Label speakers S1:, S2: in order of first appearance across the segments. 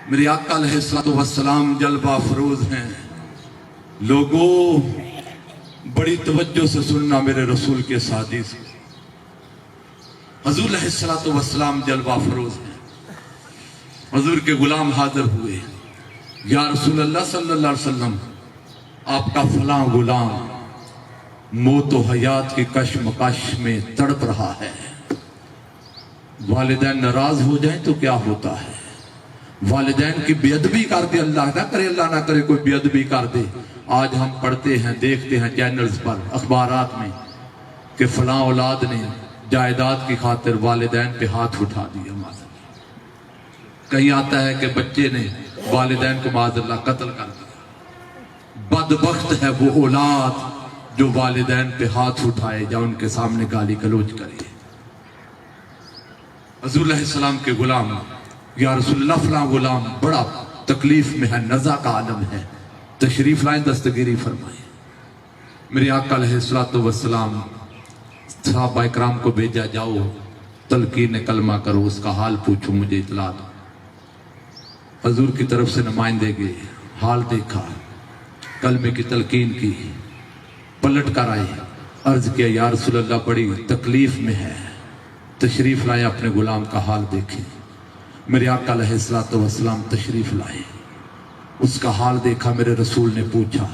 S1: میرے آقا علیہ السلام جلوہ افروز ہیں. لوگوں بڑی توجہ سے سننا میرے رسول کے اس حدیث کو. حضور علیہ السلام جلوہ افروز ہیں. حضور کے غلام حاضر ہوئے. یا رسول اللہ صلی اللہ علیہ وسلم، آپ کا فلاں غلام موت و حیات کی کشمکش میں تڑپ رہا ہے. والدین ناراض ہو جائیں تو کیا ہوتا ہے؟ والدین کی بے ادبی کر دے، اللہ نہ کرے کوئی بے ادبی کر دے. آج ہم پڑھتے ہیں، دیکھتے ہیں چینلز پر، اخبارات میں کہ فلاں اولاد نے جائیداد کی خاطر والدین پہ ہاتھ اٹھا دیا. کہیں آتا ہے کہ بچے نے والدین کو معاذ اللہ قتل کر دیا. بدبخت ہے وہ اولاد جو والدین پہ ہاتھ اٹھائے یا ان کے سامنے گالی گلوچ کرے. حضور علیہ السلام کے غلام، یا رسول اللہ فلاں غلام بڑا تکلیف میں ہے، نزع کا عالم ہے، تشریف لائیں، دستگیری فرمائیں. میرے آقا علیہ السلام صحابہ اکرام کو بھیجا، جاؤ تلقین کلمہ کرو، اس کا حال پوچھو، مجھے اطلاع دو. حضور کی طرف سے نمائندے گئے، حال دیکھا، کلمے کی تلقین کی، پلٹ کر آئے، عرض کیا یا رسول اللہ بڑی تکلیف میں ہے، تشریف لائیں، اپنے غلام کا حال دیکھیں. میرے آقا علیہ السلام تشریف لائے، اس کا حال دیکھا. میرے رسول نے پوچھا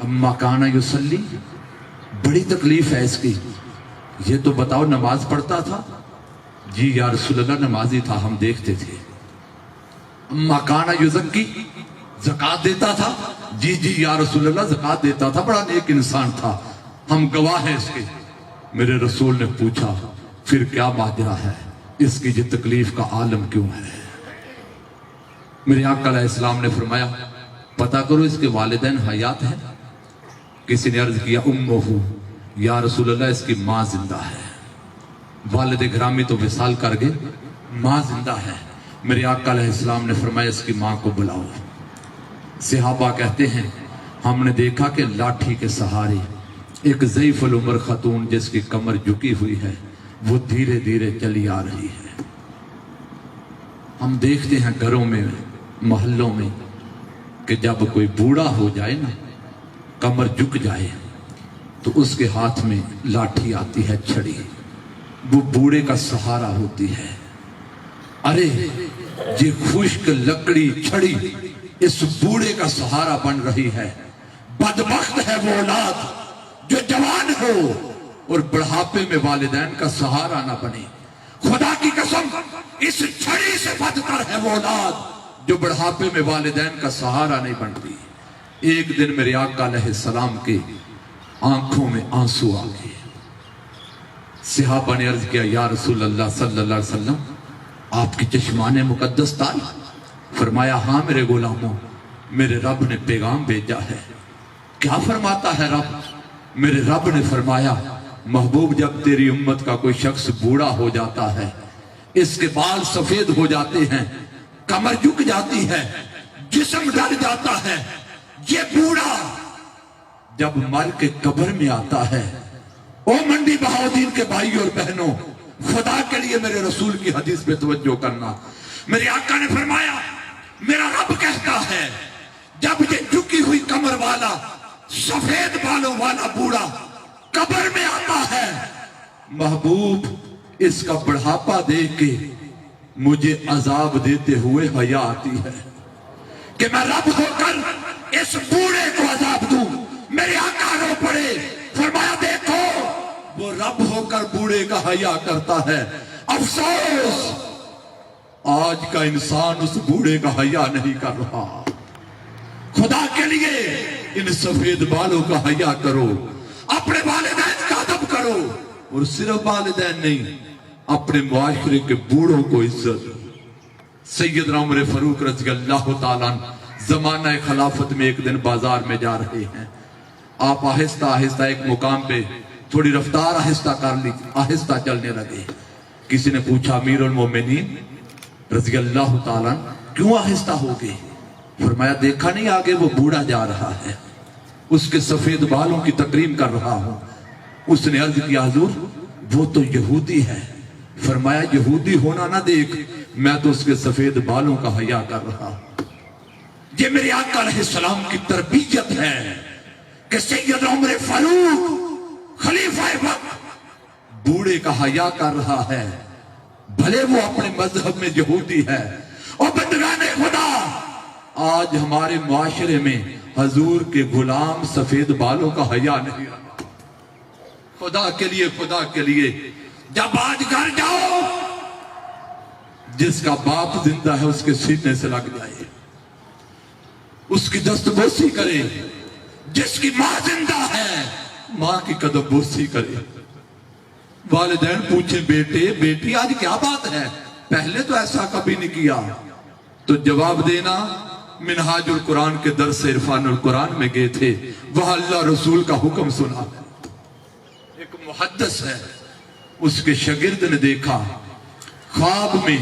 S1: اما کانا یصلی، بڑی تکلیف ہے اس کی، یہ تو بتاؤ نماز پڑھتا تھا؟ جی یا رسول اللہ نمازی تھا، ہم دیکھتے تھے. اما کانا یزکی، زکوٰۃ دیتا تھا؟ جی جی یا رسول اللہ زکوٰۃ دیتا تھا، بڑا نیک انسان تھا، ہم گواہ ہیں اس کے. میرے رسول نے پوچھا پھر کیا ماجرا ہے، اس کی یہ تکلیف کا عالم کیوں ہے؟ میرے آقا علیہ السلام نے فرمایا پتہ کرو اس کے والدین حیات ہیں؟ کسی نے عرض کیا امہ، یا رسول اللہ اس کی ماں زندہ ہے. والد گرامی تو وصال کر گئے، ماں زندہ ہے. میرے آقا علیہ السلام نے فرمایا اس کی ماں کو بلاؤ. صحابہ کہتے ہیں ہم نے دیکھا کہ لاٹھی کے سہارے ایک ضعیف العمر خاتون جس کی کمر جھکی ہوئی ہے وہ دھیرے دھیرے چلی آ رہی ہے. ہم دیکھتے ہیں گھروں میں، محلوں میں کہ جب کوئی بوڑھا ہو جائے نا، کمر جھک جائے تو اس کے ہاتھ میں لاٹھی آتی ہے، چھڑی، وہ بوڑھے کا سہارا ہوتی ہے. ارے یہ خشک لکڑی چھڑی اس بوڑھے کا سہارا بن رہی ہے. بدبخت ہے وہ اولاد جو جوان ہو اور بڑھاپے میں والدین کا سہارا نہ بنے. خدا کی قسم اس چھڑی سے بدتر ہے وہ اولاد جو بڑھاپے میں والدین کا سہارا نہیں بنتی. ایک دن میرے آقا علیہ السلام کے آنکھوں میں آنسو آ گئے. صحابہ نے عرض کیا یا رسول اللہ صلی اللہ علیہ وسلم آپ کی چشمان مقدس تاری؟ فرمایا ہاں میرے غلاموں، میرے رب نے پیغام بھیجا ہے. کیا فرماتا ہے رب؟ میرے رب نے فرمایا محبوب جب تیری امت کا کوئی شخص بوڑھا ہو جاتا ہے، اس کے بال سفید ہو جاتے ہیں، کمر جھک جاتی ہے، جسم ڈر جاتا ہے، یہ بوڑھا جب مر کے قبر میں آتا ہے، او منڈی بہاؤدین کے بھائی اور بہنوں، خدا کے لیے میرے رسول کی حدیث پہ توجہ کرنا. میرے آقا نے فرمایا میرا رب کہتا ہے جب یہ جھکی ہوئی کمر والا سفید بالوں والا بوڑھا قبر میں آتا ہے، محبوب اس کا بڑھاپا دیکھ کے مجھے عذاب دیتے ہوئے حیا آتی ہے کہ میں رب ہو کر اس بوڑھے کو عذاب دوں. میرے آقا رو پڑے، فرمایا دیکھو وہ رب ہو کر بوڑھے کا حیا کرتا ہے. افسوس آج کا انسان اس بوڑھے کا حیا نہیں کر رہا. خدا کے لیے ان سفید بالوں کا حیا کرو، اپنے والدین کا ادب کرو، اور صرف والدین نہیں اپنے معاشرے کے بوڑھوں کو عزت. سیدنا عمر فاروق رضی اللہ تعالیٰ زمانہ خلافت میں ایک دن بازار میں جا رہے ہیں. آپ آہستہ آہستہ ایک مقام پہ تھوڑی رفتار آہستہ کر لی، آہستہ چلنے لگے. کسی نے پوچھا امیر المومنین رضی اللہ تعالیٰ کیوں آہستہ ہو گئے؟ فرمایا دیکھا نہیں آگے وہ بوڑھا جا رہا ہے، اس کے سفید بالوں کی تکریم کر رہا ہوں. اس نے عرض کیا حضور وہ تو یہودی ہے. فرمایا یہودی ہونا نہ دیکھ، میں تو اس کے سفید بالوں کا حیا کر رہا. یہ میرے آقا علیہ السلام کی تربیت ہے کہ سید عمر فاروق خلیفہ وقت بوڑھے کا حیا کر رہا ہے، بھلے وہ اپنے مذہب میں یہودی ہے. اور بندگان خدا، آج ہمارے معاشرے میں حضور کے غلام سفید بالوں کا حیا نہیں رہا. خدا کے لیے جب آج گھر جاؤ، جس کا باپ زندہ ہے اس کے سینے سے لگ جائے، اس کی دست بوسی کرے. جس کی ماں زندہ ہے، ماں کی قدم بوسی کرے. والدین پوچھیں بیٹے بیٹی آج کیا بات ہے، پہلے تو ایسا کبھی نہیں کیا. تو جواب دینا، منہاج القرآن کے درس عرفان القرآن میں گئے تھے، وہاں اللہ رسول کا حکم سنا. ایک محدث ہے، اس کے شاگرد نے دیکھا خواب میں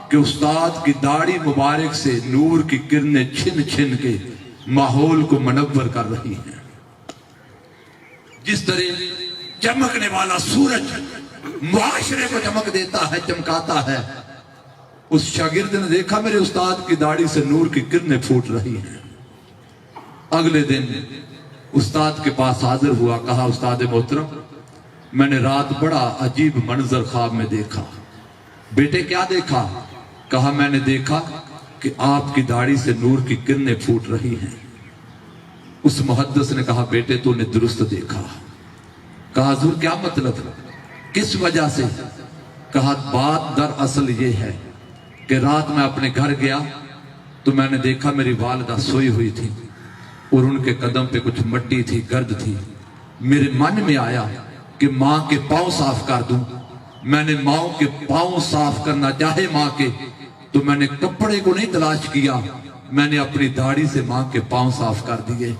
S1: کہ استاد کی داڑھی مبارک سے نور کی کرنیں چھن چھن کے ماحول کو منور کر رہی ہیں. جس طرح چمکنے والا سورج معاشرے کو چمک دیتا ہے، چمکاتا ہے، اس شاگرد نے دیکھا میرے استاد کی داڑھی سے نور کی کرنیں پھوٹ رہی ہیں. اگلے دن استاد کے پاس حاضر ہوا، کہا استاد محترم میں نے رات بڑا عجیب منظر خواب میں دیکھا. بیٹے کیا دیکھا؟ کہا میں نے دیکھا کہ آپ کی داڑھی سے نور کی کرنیں پھوٹ رہی ہیں. اس محدث نے کہا بیٹے تو نے درست دیکھا. کہا حضور کیا مطلب، کس وجہ سے؟ کہا بات دراصل یہ ہے کہ رات میں اپنے گھر گیا تو میں نے دیکھا میری والدہ سوئی ہوئی تھی اور ان کے قدم پہ کچھ مٹی تھی، گرد تھی. میرے من میں آیا کہ ماں کے پاؤں صاف کر دوں. میں نے ماں کے پاؤں صاف کرنا چاہے ماں کے، تو میں نے کپڑے کو نہیں تلاش کیا، میں نے اپنی داڑھی سے ماں کے پاؤں صاف کر دیے.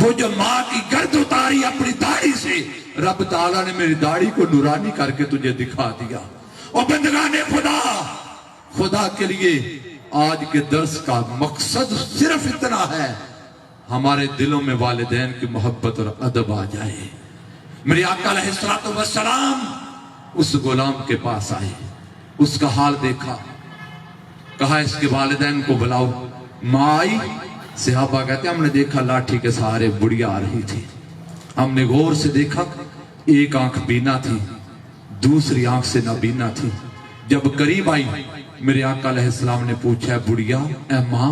S1: وہ جو ماں کی گرد اتاری اپنی داڑھی سے، رب تعالیٰ نے میری داڑھی کو نورانی کر کے تجھے دکھا دیا. اور بندگان خدا کے لیے آج کے درس کا مقصد صرف اتنا ہے، ہمارے دلوں میں والدین کی محبت اور ادب آ جائے. میرے آقا علیہ السلام اس غلام کے پاس آئے، اس کا حال دیکھا، کہا اس کے والدین کو بلاؤ. ماں آئی، صحابہ کہتے ہیں ہم نے دیکھا لاٹھی کے سہارے بڑھیا آ رہی تھی. ہم نے غور سے دیکھا ایک آنکھ بینا تھی، دوسری آنکھ سے نابینا تھی. جب قریب آئی میرے آقا علیہ السلام نے پوچھا بڑھیا اے ماں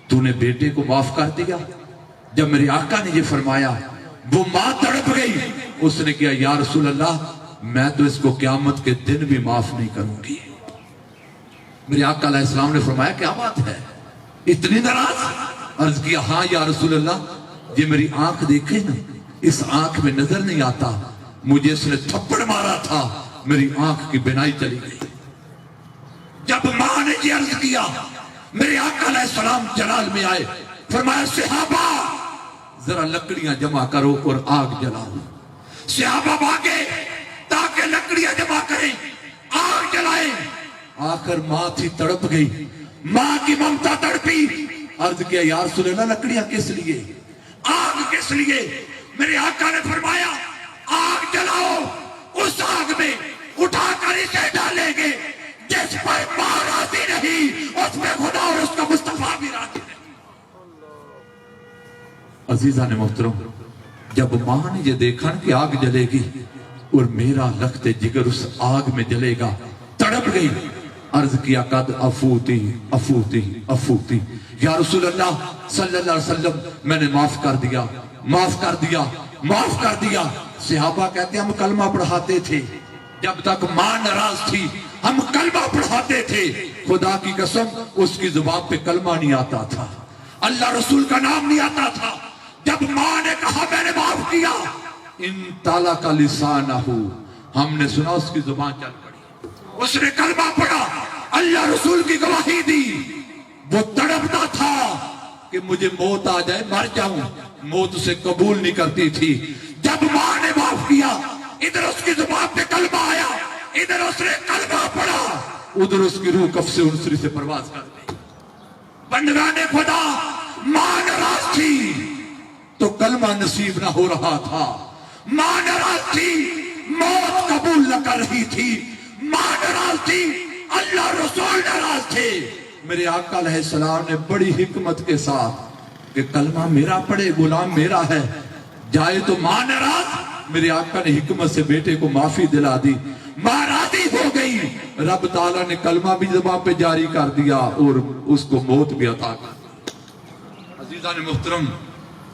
S1: تو نے بیٹے کو معاف کر دیا؟ جب میرے آقا نے یہ فرمایا وہ ماں تڑپ گئی. اس نے کہا یا رسول اللہ میں تو اس کو قیامت کے دن بھی معاف نہیں کروں گی. میرے آقا علیہ السلام نے فرمایا کیا بات ہے، اتنی ناراض؟ عرض کیا ہاں یا رسول اللہ، یہ میری آنکھ دیکھے نا، اس آنکھ میں نظر نہیں آتا، مجھے اس نے تھپڑ مارا تھا، میری آنکھ کی بینائی چلی گئی. جب ماں نے یہ عرض کیا میرے آقا علیہ السلام جلال میں آئے، فرمایا صحابہ ذرا لکڑیاں جمع کرو اور آگ جلاؤ. صحابہ بھاگے تاکہ لکڑیاں جمع کریں، آگ جلائیں. آخر ماں تھی تڑپ گئی، ماں کی ممتا تڑپی. عرض کیا یا رسول اللہ لکڑیاں کس لیے، آگ کس لیے؟ میرے آقا نے فرمایا آگ جلاؤ، اس آگ میں اٹھا کر اسے ڈالیں گے جس پر ماں راضی نہیں اس میں خدا اور اس کا مصطفیٰ بھی راضی نہیں. عزیزان محترم، جب ماں نے یہ دیکھا کہ آگ جلے گی اور میرا لخت جگر اس آگ میں جلے گا، تڑپ گئی. عرض کیا قد افوتی افوتی افوتی یا رسول اللہ صلی اللہ علیہ وسلم میں نے معاف کر دیا، معاف کر دیا، معاف کر دیا. صحابہ کہتے ہیں ہم کلمہ پڑھاتے تھے، جب تک ماں ناراض تھی ہم کلمہ پڑھاتے تھے. خدا کی قسم اس کی زبان پہ کلمہ نہیں آتا تھا، اللہ رسول کا نام نہیں آتا تھا. جب ماں نے کہا میں نے معاف کیا، ان تالا کا لسانہ ہم نے سنا اس کی زبان چل پڑی، اس نے کلمہ پڑھا، اللہ رسول کی گواہی دی. وہ تڑپتا تھا کہ مجھے موت آ جائے مر جاؤں، موت اسے قبول نہیں کرتی تھی. جب ماں نے معاف کیا ادھر اس کی زبان پہ کلمہ آیا، ادھر اس نے کلمہ پڑھا، ادھر اس کی روح کف سے انسری سے پرواز کر گئی. بندگان خدا، ماں ناراض تھی تو کلمہ نصیب نہ ہو رہا تھا، ماں ناراض تھی موت قبول نہ کر رہی تھی، ماں ناراض تھی اللہ رسول ناراض تھے. میرے آقا علیہ السلام نے بڑی حکمت کے ساتھ کہ کلمہ میرا پڑھے غلام میرا ہے, جائے تو ماں ناراض. میرے آقا نے حکمت سے بیٹے کو معافی دلا دی, ماں راضی ہو گئی. رب تعالیٰ نے کلمہ بھی زبان پہ جاری کر دیا اور اس کو موت بھی عطا کر دی. عزیزان محترم,